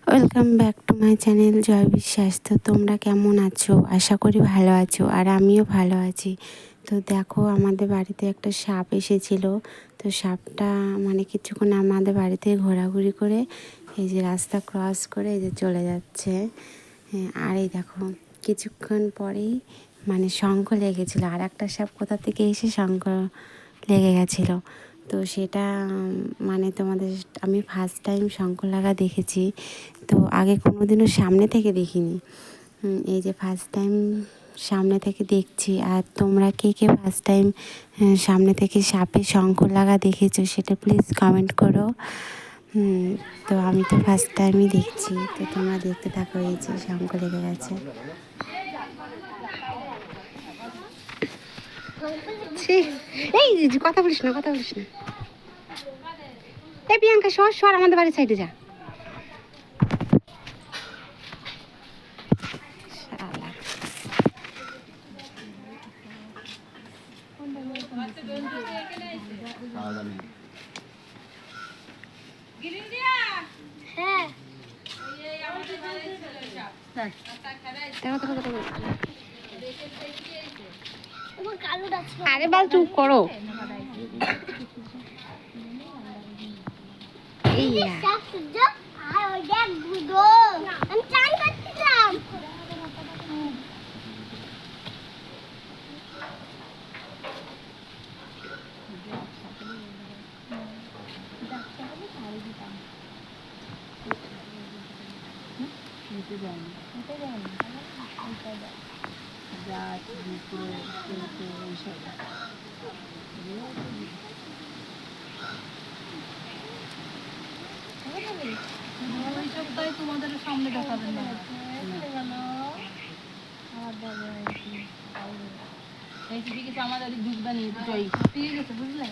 Welcome back to my channel Joy Biswas. তো তোমরা কেমন আছো? আশা করি ভালো আছো, আর আমিও ভালো আছি। তো দেখো, আমাদের বাড়িতে একটা সাপ এসেছিলো। তো সাপটা মানে কিছুক্ষণ আমাদের বাড়িতে ঘোরাঘুরি করে এই যে রাস্তা ক্রস করে এই যে চলে যাচ্ছে। হ্যাঁ, আর এই দেখো কিছুক্ষণ পরেই মানে শঙ্খ লেগেছিলো, আর একটা সাপ কোথা থেকে এসে শঙ্খ লেগে গেছিলো। তো সেটা মানে তোমাদের আমি ফার্স্ট টাইম শঙ্খ লাগা দেখেছি। তো আগে কোনো দিনও সামনে থেকে দেখিনি, এই যে ফার্স্ট টাইম সামনে থেকে দেখছি। আর তোমরা কে কে ফার্স্ট টাইম সামনে থেকে সাপের শঙ্খ লাগা দেখেছো সেটা প্লিজ কমেন্ট করো। তো আমি তো ফার্স্ট টাইমই দেখছি। তো তোমরা দেখতে থাকো, এই যে শঙ্খ লেগে গেছে। এই কথা বলিস না, কথা বলিস না। এই প্রিয়াঙ্কা সর সর, আমাদের বাড়ির সাইডে যা। আরে বাল চুপ করো। ওই সপ্তাহে তোমাদের সামনে দেখাবেন না, আমাদের দুধ বানিয়ে ঠিক আছে বুঝলে।